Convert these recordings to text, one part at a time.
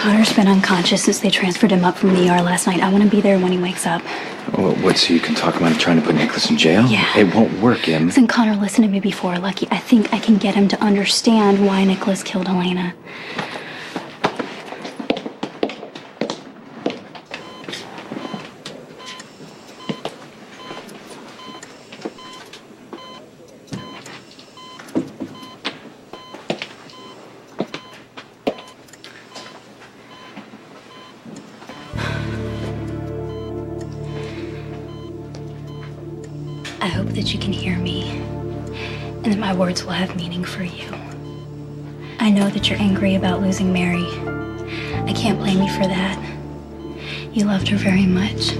Connor's been unconscious since they transferred him up from the ER last night. I want to be there when he wakes up. Oh, what, so you can talk about trying to put Nicholas in jail? Yeah. It won't work, Em. Listen, Connor, listen to me before, Lucky. I think I can get him to understand why Nicholas killed Elena. I hope that you can hear me, and that my words will have meaning for you. I know that you're angry about losing Mary. I can't blame you for that. You loved her very much.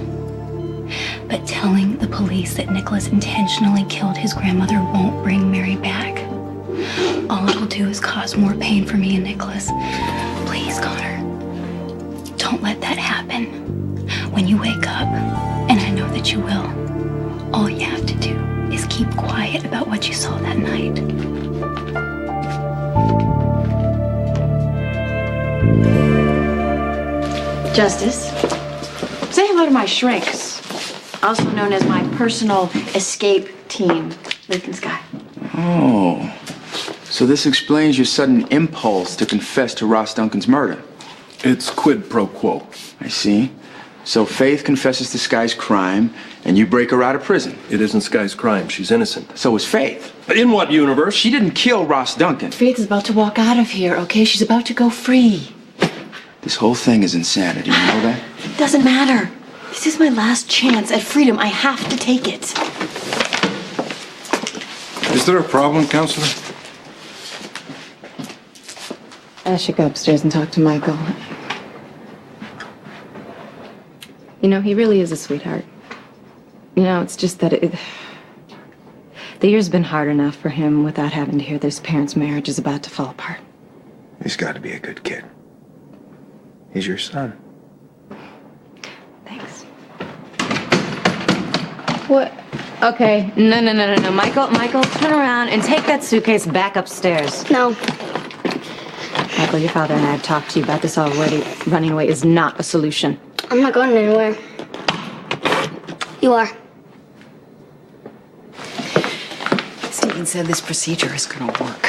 But telling the police that Nicholas intentionally killed his grandmother won't bring Mary back. All it will do is cause more pain for me and Nicholas. Please, Connor, don't let that happen. When you wake up, and I know that you will, all you have to do is keep quiet about what you saw that night. Justice, say hello to my shrinks, also known as my personal escape team, Lake and Sky. Oh, so this explains your sudden impulse to confess to Ross Duncan's murder. It's quid pro quo. I see. So Faith confesses to Sky's crime, and you break her out of prison. It isn't Sky's crime. She's innocent. So is Faith. In what universe? She didn't kill Ross Duncan. Faith is about to walk out of here, okay? She's about to go free. This whole thing is insanity, you know that? It doesn't matter. This is my last chance at freedom. I have to take it. Is there a problem, Counselor? I should go upstairs and talk to Michael. You know, he really is a sweetheart. You know, it's just that the year's been hard enough for him without having to hear that his parents' marriage is about to fall apart. He's got to be a good kid. He's your son. Thanks. What? Okay. No. Michael, turn around and take that suitcase back upstairs. No. Michael, your father and I have talked to you about this already. Running away is not a solution. I'm not going anywhere. You are. Stephen said this procedure is going to work.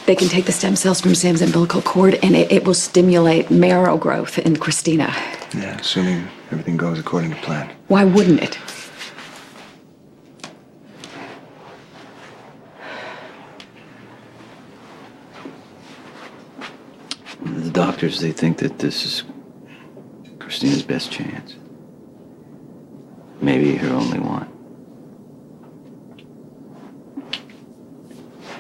They can take the stem cells from Sam's umbilical cord, and it will stimulate marrow growth in Christina. Yeah, assuming everything goes according to plan. Why wouldn't it? The doctors, they think that this is Christina's best chance. Maybe her only one.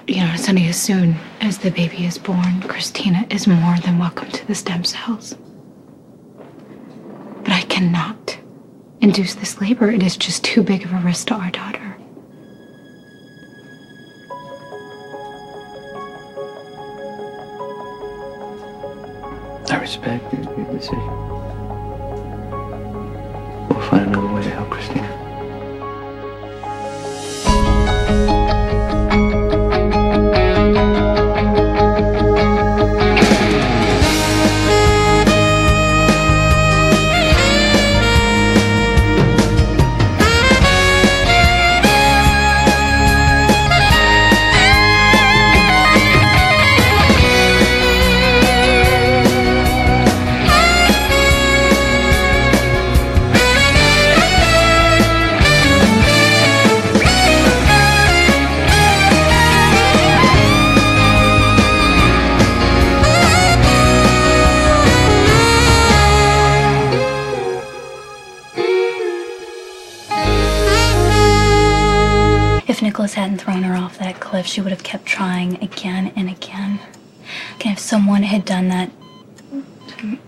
You know, Sonny, as soon as the baby is born, Christina is more than welcome to the stem cells. But I cannot induce this labor. It is just too big of a risk to our daughter. I respect your decision. We'll find another way to help Christina. If Nicholas hadn't thrown her off that cliff, she would have kept trying again and again. And if someone had done that to...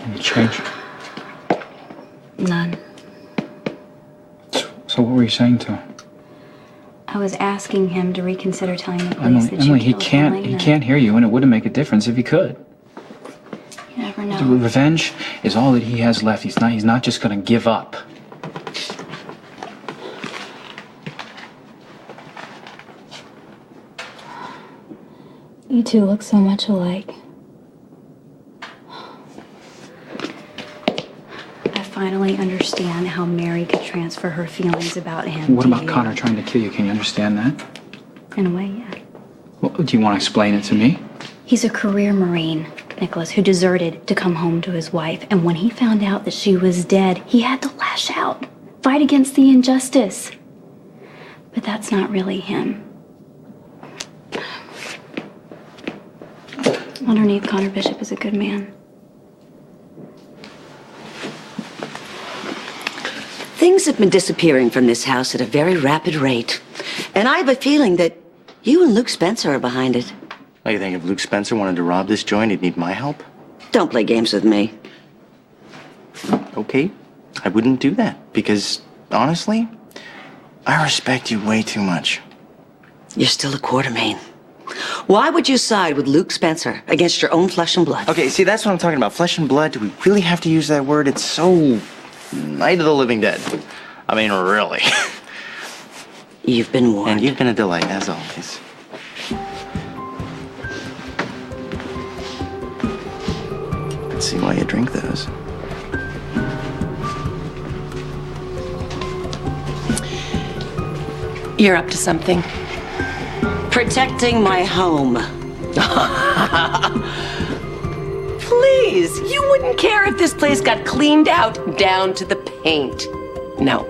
Any change? None. So what were you saying to him? I was asking him to reconsider telling the police that Emily, you he killed Elena. can't hear you, and it wouldn't make a difference if he could. You know, never know. Revenge is all that he has left. He's not just gonna give up. You two look so much alike. I finally understand how Mary could transfer her feelings about him. What to about you. Connor trying to kill you? Can you understand that? In a way, yeah. Well, do you want to explain it to me? He's a career Marine, Nicholas, who deserted to come home to his wife. And when he found out that she was dead, he had to lash out, fight against the injustice. But that's not really him. Underneath, Connor Bishop is a good man. Things have been disappearing from this house at a very rapid rate. And I have a feeling that you and Luke Spencer are behind it. Oh, you think if Luke Spencer wanted to rob this joint, he'd need my help? Don't play games with me. Okay, I wouldn't do that because, honestly, I respect you way too much. You're still a Quartermain. Why would you side with Luke Spencer against your own flesh and blood? Okay, see, that's what I'm talking about. Flesh and blood. Do we really have to use that word? It's so Night of the Living Dead. I mean, really. You've been warned. And you've been a delight, as always. Let's see why you drink those. You're up to something. Protecting my home. Please, you wouldn't care if this place got cleaned out down to the paint. No.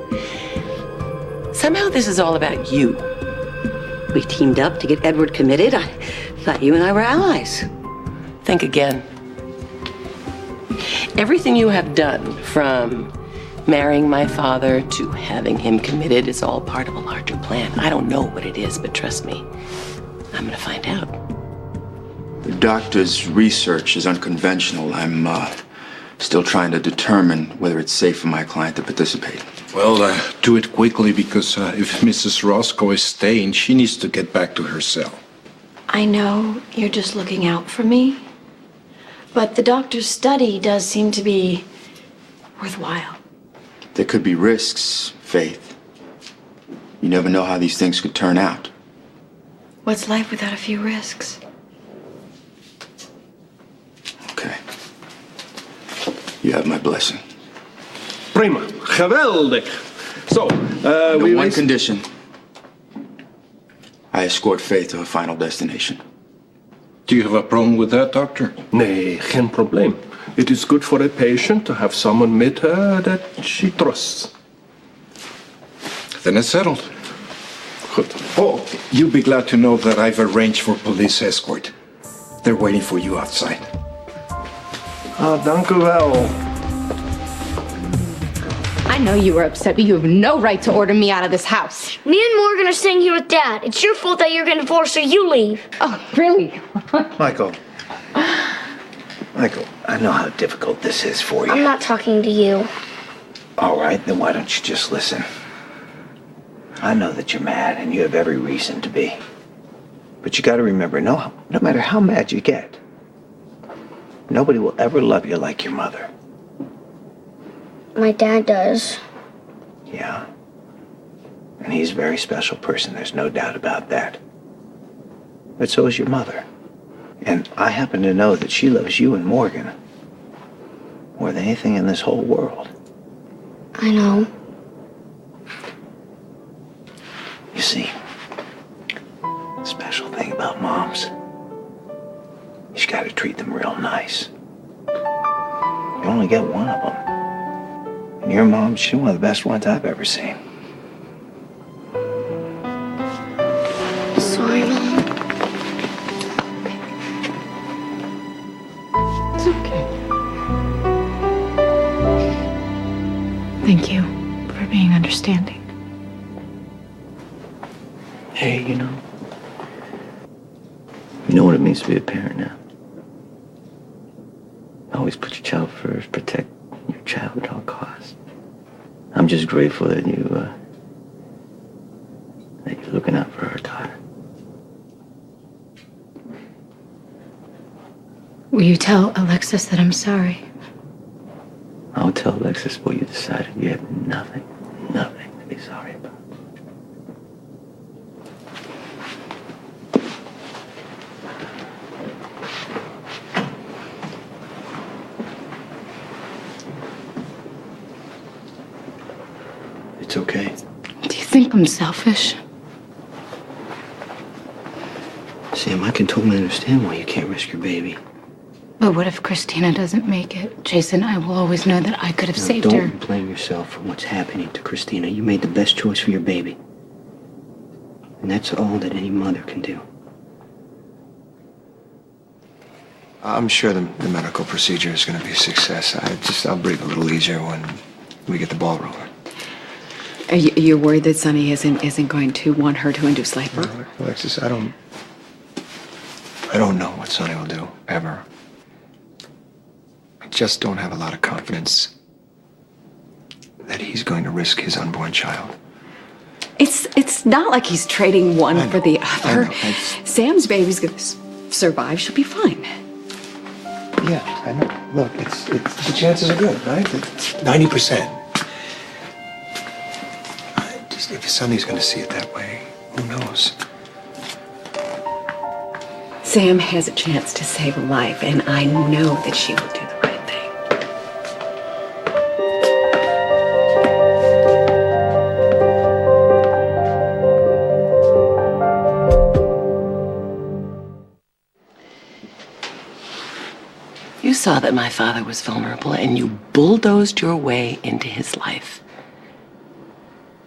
Somehow this is all about you. We teamed up to get Edward committed. I thought you and I were allies. Think again. Everything you have done, from marrying my father to having him committed, is all part of a larger plan. I don't know what it is, but trust me, I'm gonna find out. The doctor's research is unconventional. I'm still trying to determine whether it's safe for my client to participate. Well, do it quickly because if Mrs. Roscoe is staying, she needs to get back to her cell. I know you're just looking out for me, but the doctor's study does seem to be worthwhile. There could be risks, Faith. You never know how these things could turn out. What's life without a few risks? Okay. You have my blessing. Prima. Geweldig. So, On one condition. I escort Faith to her final destination. Do you have a problem with that, doctor? Nee, geen probleem. It is good for a patient to have someone with her that she trusts. Then it's settled. Good. Oh, you'll be glad to know that I've arranged for police escort. They're waiting for you outside. Ah, dank u wel. I know you were upset, but you have no right to order me out of this house. Me and Morgan are staying here with Dad. It's your fault that you're getting divorced, so you leave. Oh, really? Michael. Michael, I know how difficult this is for you. I'm not talking to you. All right, then why don't you just listen? I know that you're mad, and you have every reason to be. But you gotta remember, no matter how mad you get, nobody will ever love you like your mother. My dad does. Yeah. And he's a very special person, there's no doubt about that. But so is your mother. And I happen to know that she loves you and Morgan more than anything in this whole world. I know. You see, the special thing about moms, you gotta treat them real nice. You only get one of them. And your mom, she's one of the best ones I've ever seen. Sorry, Mom. It's okay. Thank you for being understanding. Hey, you know what it means to be a parent now. Always put your child first, protect your child at all costs. I'm just grateful that you're looking out for our daughter. Will you tell Alexis that I'm sorry? I'll tell Alexis what you decided. You have nothing to be sorry about. It's okay. Do you think I'm selfish? Sam, I can totally understand why you can't risk your baby. But what if Christina doesn't make it? Jason, I will always know that I could have saved her. Don't blame yourself for what's happening to Christina. You made the best choice for your baby. And that's all that any mother can do. I'm sure the medical procedure is going to be a success. I'll breathe a little easier when we get the ball rolling. Are you worried that Sonny isn't going to want her to induce labor? No, Alexis, I don't know what Sonny will do, ever. I just don't have a lot of confidence that he's going to risk his unborn child. It's not like he's trading one for the other. Sam's baby's gonna survive. She'll be fine. Yeah, I know. Look, it's the chances are good, right? It's 90%. Just if Sonny's going to see it that way, who knows? Sam has a chance to save a life, and I know that she will do the right thing. You saw that my father was vulnerable, and you bulldozed your way into his life.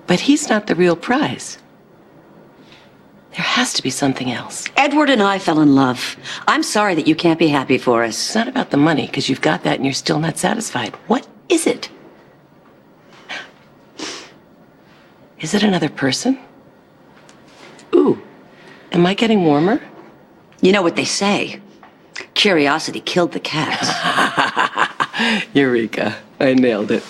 But he's not the real prize. There has to be something else. Edward and I fell in love. I'm sorry that you can't be happy for us. It's not about the money, because you've got that and you're still not satisfied. What is it? Is it another person? Ooh, am I getting warmer? You know what they say. Curiosity killed the cat. Eureka. I nailed it.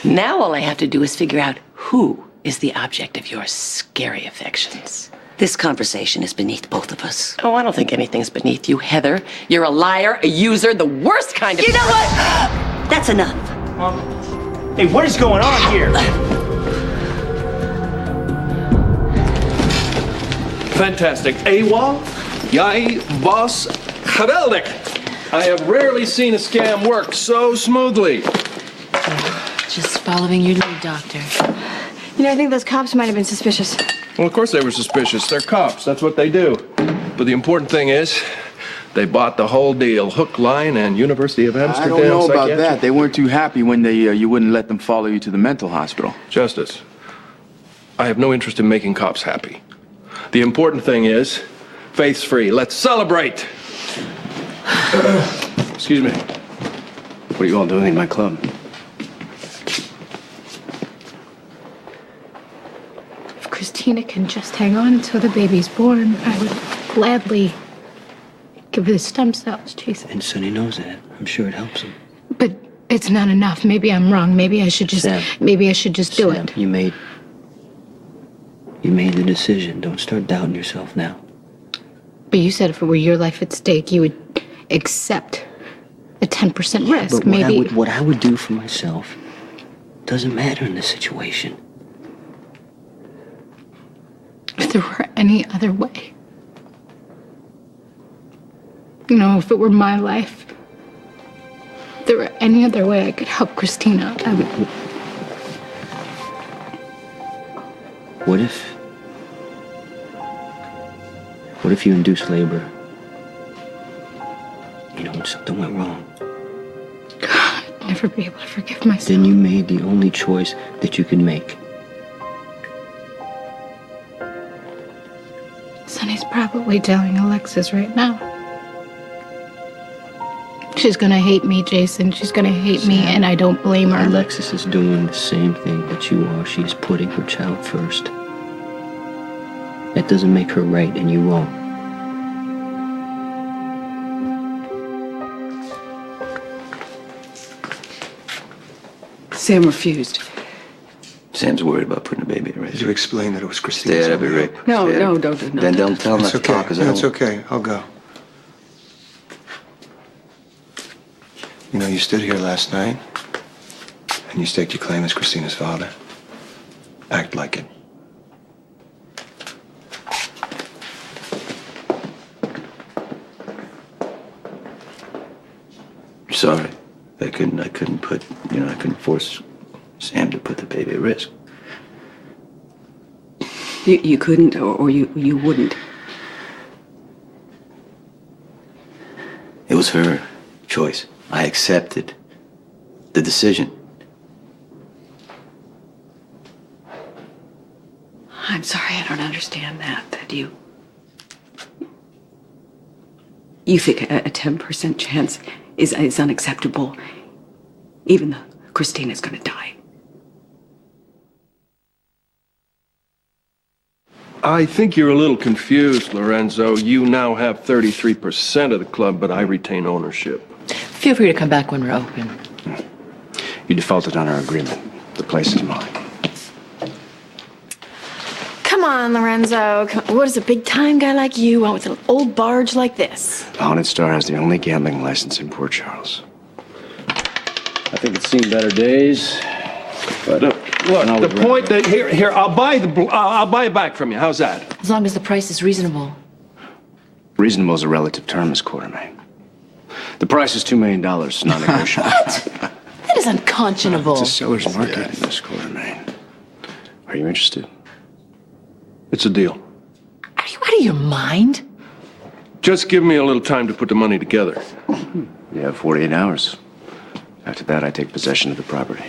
Now all I have to do is figure out who is the object of your scary affections. This conversation is beneath both of us. Oh, I don't think anything's beneath you, Heather. You're a liar, a user, the worst kind of... You know what? That's enough. Hey, what is going on here? Fantastic. AWOL, jij was geweldig. I have rarely seen a scam work so smoothly. Just following your lead, Doctor. You know, I think those cops might have been suspicious. Well, of course they were suspicious. They're cops. That's what they do. But the important thing is, they bought the whole deal. Hook, line, and University of Amsterdam. I don't know about that. They weren't too happy when you wouldn't let them follow you to the mental hospital. Justice, I have no interest in making cops happy. The important thing is, faith's free. Let's celebrate! Excuse me. What are you all doing in my club? If Christina can just hang on until the baby's born, I would gladly give her the stem cells, Jason. And Sonny knows that. I'm sure it helps him. But it's not enough. Maybe I'm wrong. Maybe I should just do it. You made the decision. Don't start doubting yourself now. But you said if it were your life at stake, you would accept a 10% risk. But what I would do for myself doesn't matter in this situation. If there were any other way. You know, if it were my life, if there were any other way I could help Christina, I would. What if you induced labor? You know, when something went wrong. God, I'd never be able to forgive myself. Then you made the only choice that you could make. Sonny's probably telling Alexis right now. She's gonna hate me, Jason. She's gonna hate me, and I don't blame her. Alexis is doing the same thing that you are. She's putting her child first. That doesn't make her right and you wrong. Sam refused. Sam's worried about putting a baby at risk. Did you explain that it was Christina? Stay out of it, Rick. No, Stay out of it. don't. Then don't tell him not to talk, because I It's don't... okay. I'll go. you stood here last night and you staked your claim as Christina's father. Act like it. Sorry. I couldn't put, I couldn't force Sam to put the baby at risk. You couldn't, or you wouldn't. It was her choice. I accepted the decision. I'm sorry, I don't understand that you think a 10% chance is unacceptable, even though Christina's gonna die. I think you're a little confused, Lorenzo. You now have 33% of the club, but I retain ownership. Feel free to come back when we're open. You defaulted on our agreement. The place is mine. Come on, Lorenzo. What does a big-time guy like you want with an old barge like this? The Haunted Star has the only gambling license in Port Charles. I think it's seen better days. But Look, the point that here, I'll buy it back from you. How's that? As long as the price is reasonable. Reasonable is a relative term, Miss Quartermain. The price is $2 million, non-negotiable. What? That is unconscionable. It's a seller's market, Miss Quartermain. Are you interested? It's a deal. Are you out of your mind? Just give me a little time to put the money together. You have 48 hours. After that, I take possession of the property.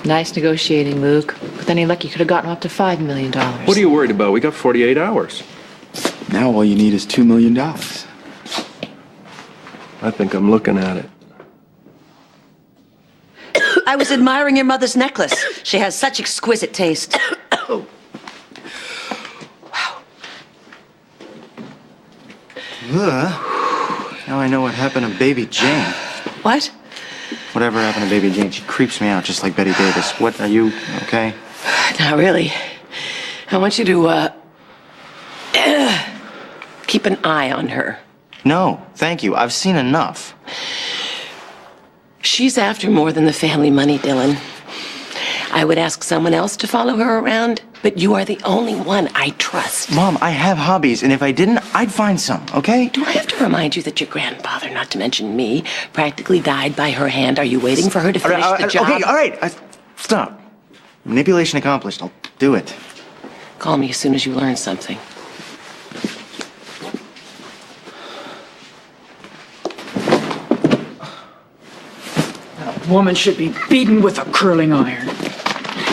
Nice negotiating, Luke. With any luck, you could have gotten up to $5 million. What are you worried about? We got 48 hours. Now all you need is $2 million. I think I'm looking at it. I was admiring your mother's necklace. She has such exquisite taste. Now I know what happened to Baby Jane. What? Whatever happened to Baby Jane, she creeps me out just like Betty Davis. What, are you okay? Not really. I want you to, keep an eye on her. No, thank you. I've seen enough. She's after more than the family money, Dylan. I would ask someone else to follow her around, but you are the only one I trust. Mom, I have hobbies, and if I didn't, I'd find some, okay? Do I have to remind you that your grandfather, not to mention me, practically died by her hand? Are you waiting for her to finish the job? Okay, all right. Stop. Manipulation accomplished. I'll do it. Call me as soon as you learn something. That woman should be beaten with a curling iron.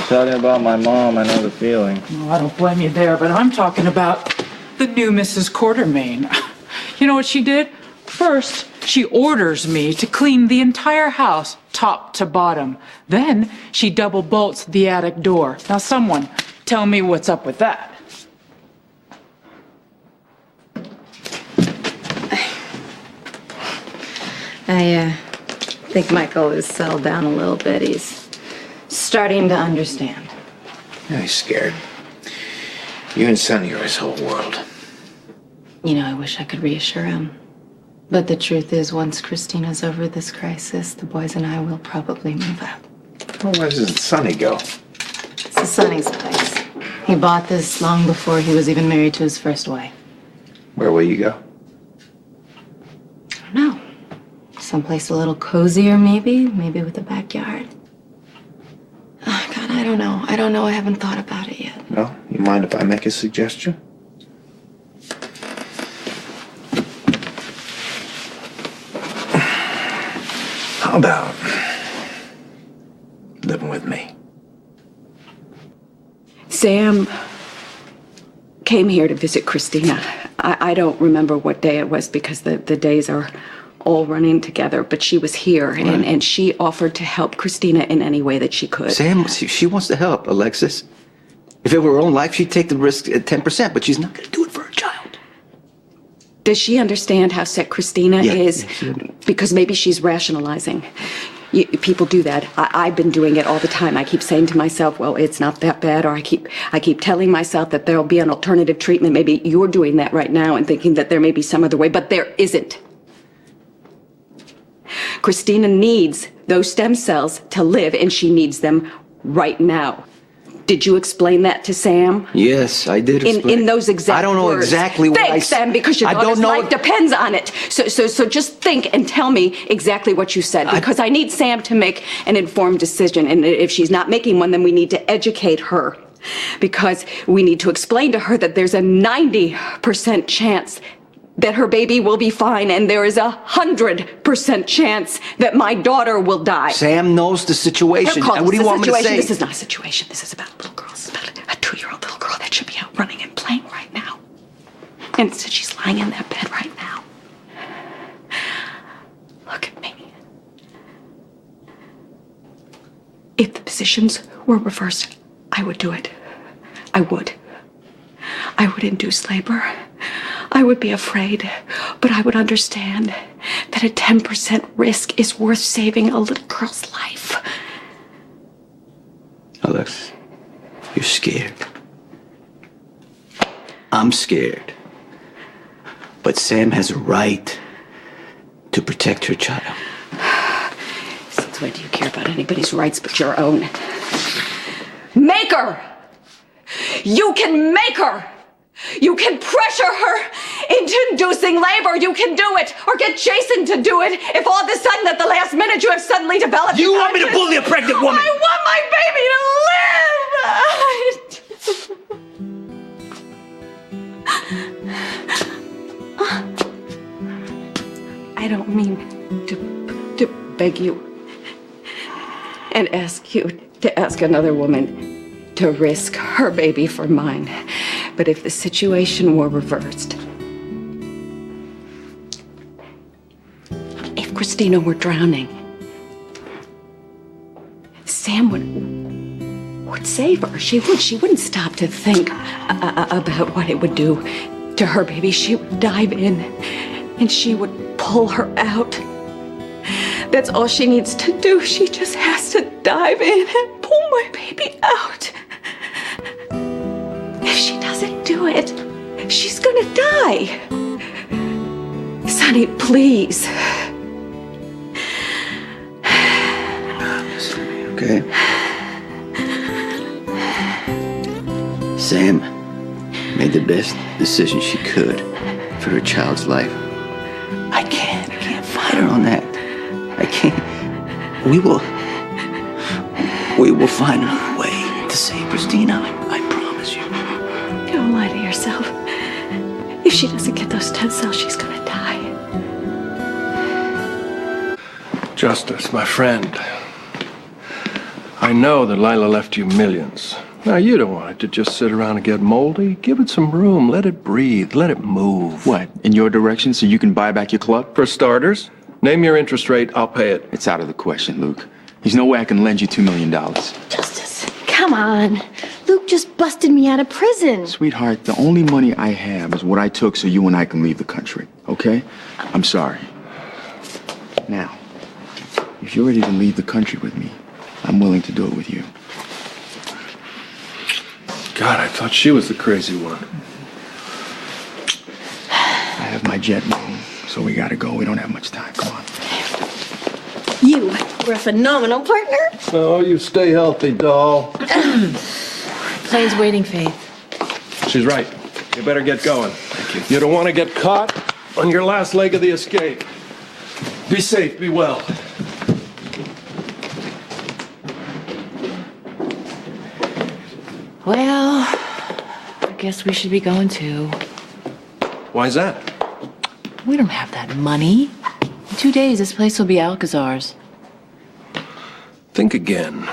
Talking about my mom, I know the feeling. No, I don't blame you there, but I'm talking about the new Mrs. Quartermain. You know what she did? First, she orders me to clean the entire house, top to bottom. Then, she double bolts the attic door. Now, someone tell me what's up with that. I think Michael is settled down a little bit. He's starting to understand. Yeah, he's scared. You and Sonny are his whole world. You know, I wish I could reassure him. But the truth is, once Christina's over this crisis, the boys and I will probably move out. Well, where does Sonny go? It's the Sonny's place. He bought this long before he was even married to his first wife. Where will you go? I don't know. Someplace a little cozier, maybe? Maybe with a backyard. Oh, God, I don't know. I haven't thought about it yet. No? You mind if I make a suggestion? How about living with me? Sam came here to visit Christina. I don't remember what day it was because the days are all running together, but she was here and she offered to help Christina in any way that she could. Sam, she wants to help, Alexis. If it were her own life, she'd take the risk at 10%, but she's not going to do it for her child. Does she understand how sick Christina is? Yes, Because maybe she's rationalizing. People do that. I've been doing it all the time. I keep saying to myself, well, it's not that bad, or I keep telling myself that there'll be an alternative treatment. Maybe you're doing that right now and thinking that there may be some other way, but there isn't. Christina needs those stem cells to live, and she needs them right now. Did you explain that to Sam? Yes, I did explain. In those exact words. I don't know exactly what Think, Sam, because your daughter's life depends on it. So just think and tell me exactly what you said, because I need Sam to make an informed decision. And if she's not making one, then we need to educate her. Because we need to explain to her that there's a 90% chance that her baby will be fine, and there is 100% chance that my daughter will die. Sam knows the situation. What do you want me to say? This is not a situation. This is about a little girl. This is about a 2-year-old little girl that should be out running and playing right now. And instead she's lying in that bed right now. Look at me. If the positions were reversed, I would do it. I would. I would induce labor. I would be afraid, but I would understand that a 10% risk is worth saving a little girl's life. Alex, you're scared. I'm scared. But Sam has a right to protect her child. Since when do you care about anybody's rights but your own? Make her! You can make her! You can pressure her into inducing labor. You can do it. Or get Jason to do it if all of a sudden at the last minute you have suddenly developed... You want me to bully a pregnant woman? I want my baby to live. I don't mean to beg you and ask you to ask another woman to risk her baby for mine. But if the situation were reversed, if Christina were drowning, Sam would save her. She wouldn't stop to think about what it would do to her baby. She would dive in and she would pull her out. That's all she needs to do. She just has to dive in and pull my baby out. If she doesn't do it, she's gonna die. Sonny, please. Listen to me, okay? Sam made the best decision she could for her child's life. I can't fight her on that. I can't. We will find a way to save Christina. I promise you. Don't lie to yourself. If she doesn't get those 10 cells, she's gonna die. Justice, my friend. I know that Lila left you millions. Now, you don't want it to just sit around and get moldy. Give it some room. Let it breathe. Let it move. What, in your direction so you can buy back your club? For starters, name your interest rate. I'll pay it. It's out of the question, Luke. There's no way I can lend you $2 million. Justice, come on. Luke just busted me out of prison. Sweetheart, the only money I have is what I took so you and I can leave the country, okay? I'm sorry. Now, if you're ready to leave the country with me, I'm willing to do it with you. God, I thought she was the crazy one. I have my jet room, so we gotta go. We don't have much time. Come on. You were a phenomenal partner. Oh, you stay healthy, doll. Plane's waiting, Faith. She's right. You better get going. Thank you. You don't want to get caught on your last leg of the escape. Be safe, be well. Well, I guess we should be going too. Why's that? We don't have that money. In 2 days, this place will be Alcazar's. Think again.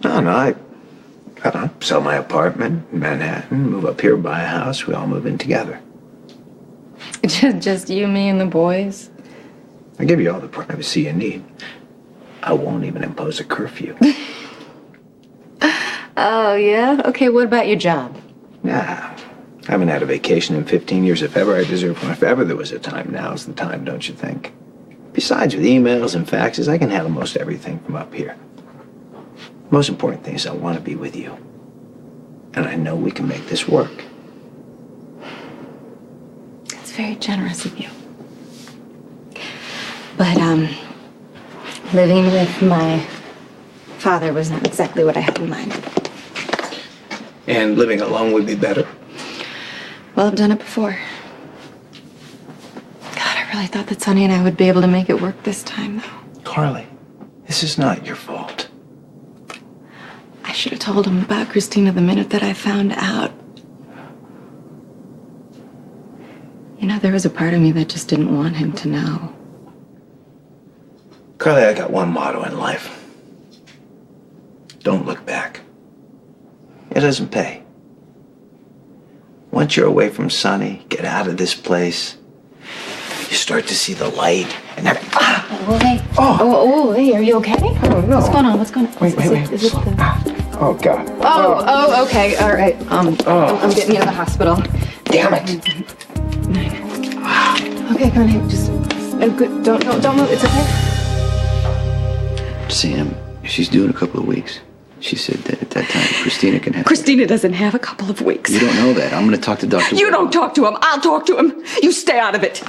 No, I gotta sell my apartment in Manhattan, move up here, buy a house. We all move in together. Just you, me, and the boys? I give you all the privacy you need. I won't even impose a curfew. Oh, yeah? Okay, what about your job? Nah, I haven't had a vacation in 15 years. If ever I deserve one, if ever there was a time, now's the time, don't you think? Besides, with emails and faxes, I can handle most everything from up here. The most important thing is I want to be with you. And I know we can make this work. It's very generous of you. But, living with my father was not exactly what I had in mind. And living alone would be better. Well, I've done it before. God, I really thought that Sonny and I would be able to make it work this time, though. Carly, this is not your fault. I should have told him about Christina the minute that I found out. You know, there was a part of me that just didn't want him to know. Carly, I got one motto in life. Don't look back. It doesn't pay. Once you're away from Sonny, get out of this place, you start to see the light and everything. Oh, hey. Oh, hey, are you okay? Oh, no. What's going on? What's going on? Wait. Is it the... Oh, God. Oh, okay. All right. I'm getting you to the hospital. Damn it. Okay, come on. Hey, just... good. Don't move. It's okay. Sam, she's due in a couple of weeks. She said that at that time, Christina can have... Christina doesn't have a couple of weeks. You don't know that. I'm going to talk to Dr. You don't talk to him. I'll talk to him. You stay out of it.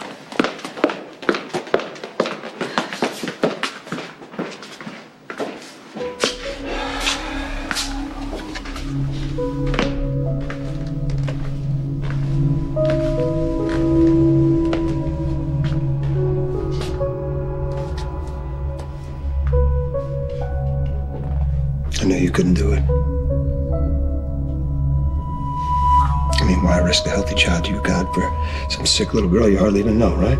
I knew you couldn't do it. I mean, why risk the healthy child you got for some sick little girl you hardly even know, right?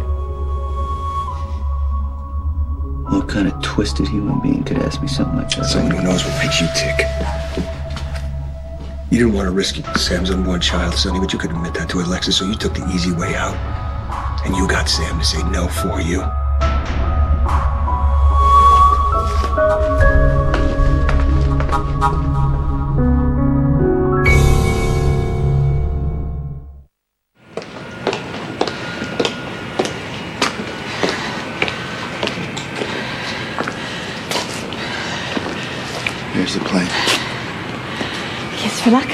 What kind of twisted human being could ask me something like that? Someone who knows what makes you tick. You didn't want to risk Sam's unborn child, Sonny, but you could admit that to Alexis, so you took the easy way out. And you got Sam to say no for you. Here's the plane. Kiss for luck.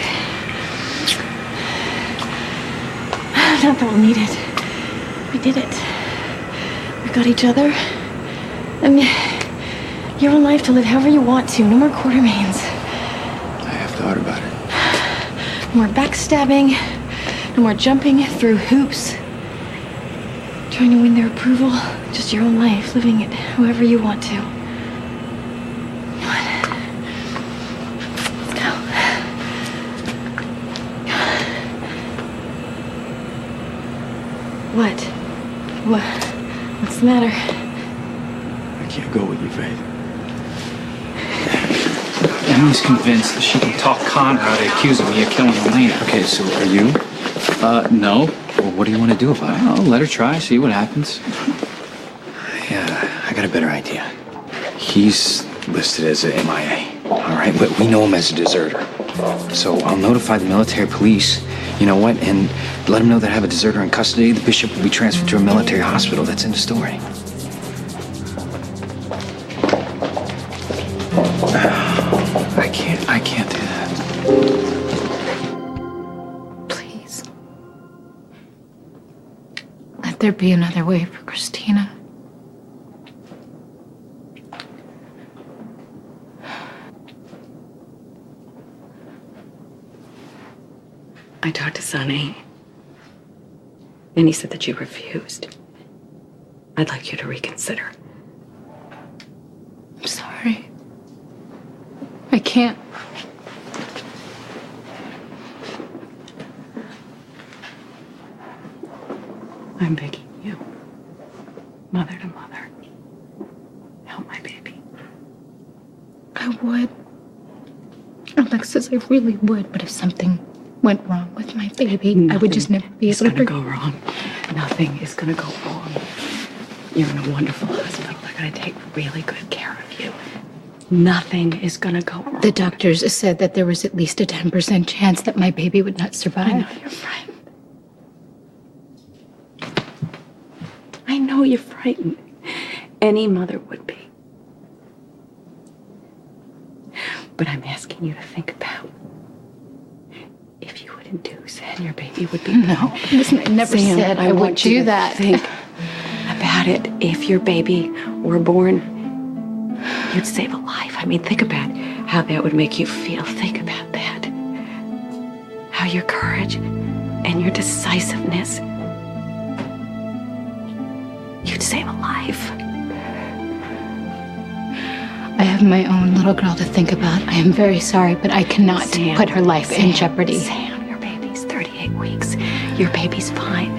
Not that we'll need it. We did it. We got each other. And your own life to live however you want to. No more Quartermains. I have thought about it. No more backstabbing. No more jumping through hoops. Trying to win their approval. Just your own life, living it however you want to. What's the matter? I can't go with you, Faith. Emily's convinced that she can talk Connor out of accusing me of killing Elena. Okay, so are you? No. Well, what do you want to do about it? I'll let her try, see what happens. Yeah, I got a better idea. He's listed as a MIA. All right, but we know him as a deserter. So I'll notify the military police, you know what, and let them know that I have a deserter in custody. The bishop will be transferred to a military hospital. That's in the story. I can't do that. Please. Let there be another way for Christina. I talked to Sonny, and he said that you refused. I'd like you to reconsider. I'm sorry. I can't. I'm begging you, mother to mother, help my baby. I would. Alexis, I really would, but if something went wrong with my baby, I would just never be able to... Nothing is gonna go wrong. Nothing is gonna go wrong. You're in a wonderful hospital. They're gonna take really good care of you. Nothing is gonna go wrong. The doctors said that there was at least a 10% chance that my baby would not survive. I know you're frightened. I know you're frightened. any mother would be. But I'm asking you to think about if you would induce and your baby would be. No, listen, I never Sam, said I would want you do to that. Think about it. If your baby were born, you'd save a life. I mean, think about how that would make you feel. Think about that. How your courage and your decisiveness, you'd save a life. I have my own little girl to think about. I am very sorry, but I cannot put her life in jeopardy. Sam, your baby's 38 weeks. Your baby's fine.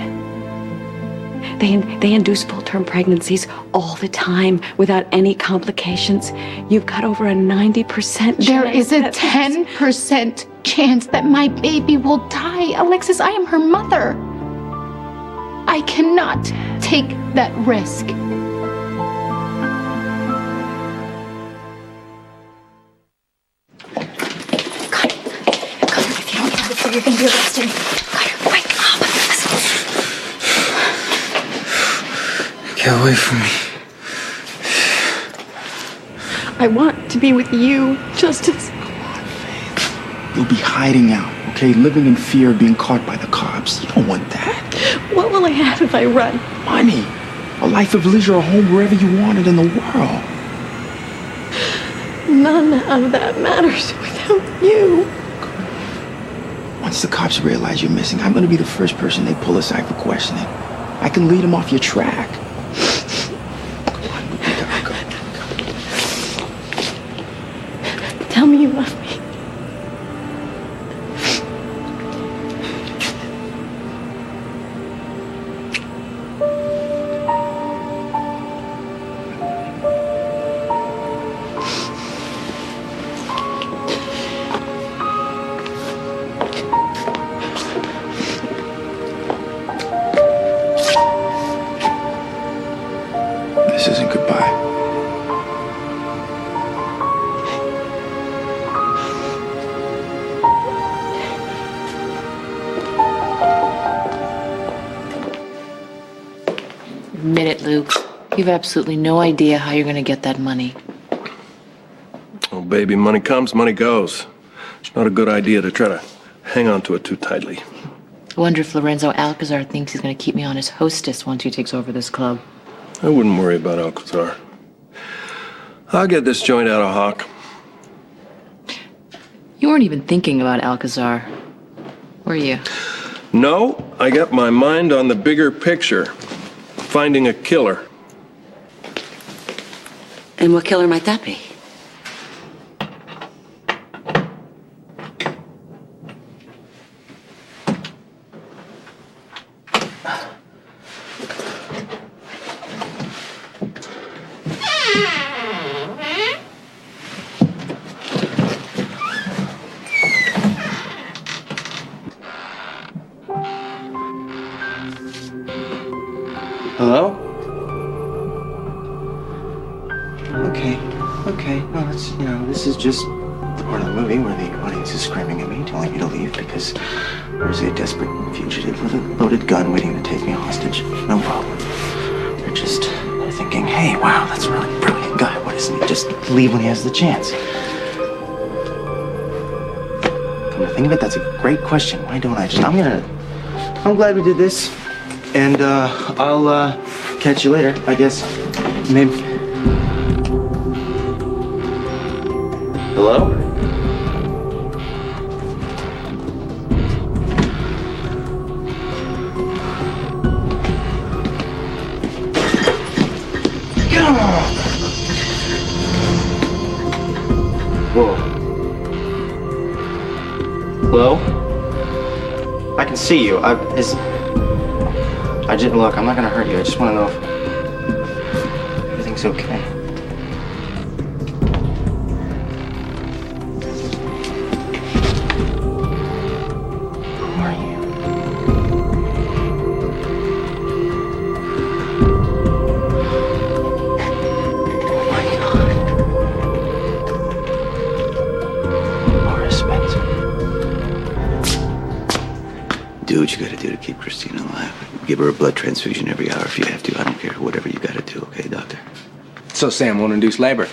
They induce full-term pregnancies all the time without any complications. You've got over a 90% chance. There is a 10% chance that my baby will die. Alexis, I am her mother. I cannot take that risk. You're gonna be arrested. Carter, wake up. Get away from me. I want to be with you, Justice. You'll be hiding out, okay? Living in fear of being caught by the cops. You don't want that. What will I have if I run? Money. A life of leisure, a home wherever you want it in the world. None of that matters without you. Once the cops realize you're missing, I'm gonna be the first person they pull aside for questioning. I can lead them off your track. Come on, we gotta go. Tell me you love me. This isn't goodbye. Admit it, Luke. You've absolutely no idea how you're going to get that money. Oh, baby, money comes, money goes. It's not a good idea to try to hang on to it too tightly. I wonder if Lorenzo Alcazar thinks he's going to keep me on as hostess once he takes over this club. I wouldn't worry about Alcazar. I'll get this joint out of Hawk. You weren't even thinking about Alcazar, were you? No, I got my mind on the bigger picture. Finding a killer. And what killer might that be? Hello? Okay. No, that's, this is just the part of the movie where the audience is screaming at me, telling me to leave because there's a desperate fugitive with a loaded gun waiting to take me hostage. No problem. They're thinking, hey, wow, that's a really brilliant guy. Why doesn't he just leave when he has the chance? Come to think of it, that's a great question. Why don't I I'm glad we did this. And I'll catch you later, I guess. Maybe. Hello? Whoa. Hello? I can see you. Look, I'm not gonna hurt you. I just want to know if everything's okay. Who are you? Oh my God. Laura Spencer. Do what you gotta do to keep Christina alive. Give her a blood transfusion every hour if you have to. I don't care. Whatever you gotta do, okay, doctor? So Sam won't induce labor.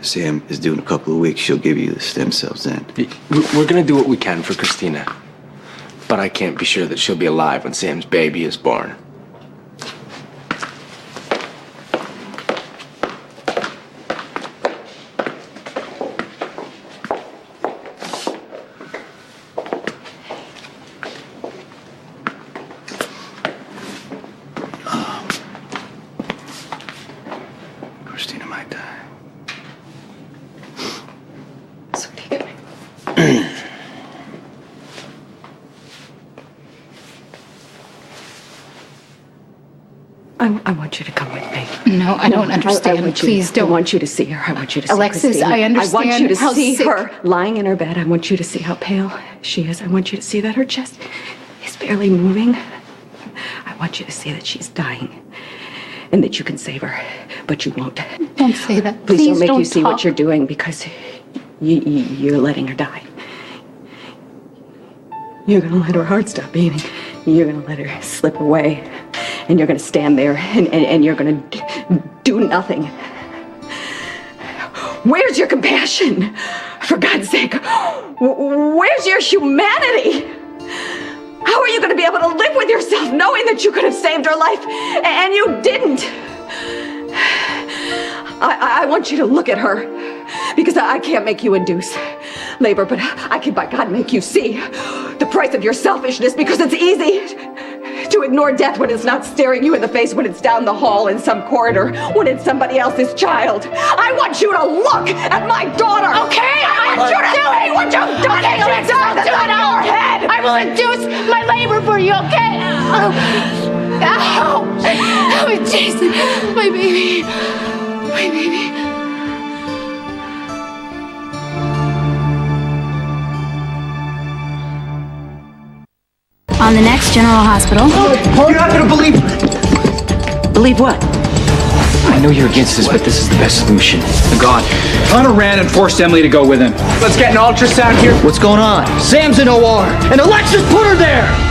Sam is due in a couple of weeks. She'll give you the stem cells then. We're gonna do what we can for Christina. But I can't be sure that she'll be alive when Sam's baby is born. Christina might die. I want you to come with me. No, I don't understand. Please don't. I want you to see her. I want you to see Alexis, Christina. I understand I want you to how see sick- her lying in her bed. I want you to see how pale she is. I want you to see that her chest is barely moving. I want you to see that she's dying and that you can save her, but you won't. Don't say that. Please don't make don't you see talk. what you're doing because you're letting her die. You're gonna let her heart stop beating. You're gonna let her slip away. And you're gonna stand there and you're gonna do nothing. Where's your compassion? For God's sake, where's your humanity? How are you gonna be able to live with yourself knowing that you could have saved her life and you didn't? I want you to look at her because I can't make you induce labor, but I can, by God, make you see the price of your selfishness because it's easy to ignore death when it's not staring you in the face, when it's down the hall in some corridor, when it's somebody else's child. I want you to look at my daughter. Okay, I want you to see what you've done. Okay, Alexis, I'll do it. Your head. I will induce my labor for you, okay? Ow! Oh, Jason, my baby. My baby. On the next General Hospital. You're not gonna believe it. Believe what? I know you're against this, but this is the best solution. God, Connor ran and forced Emily to go with him. Let's get an ultrasound here. What's going on? Sam's in OR, and Alexis put her there!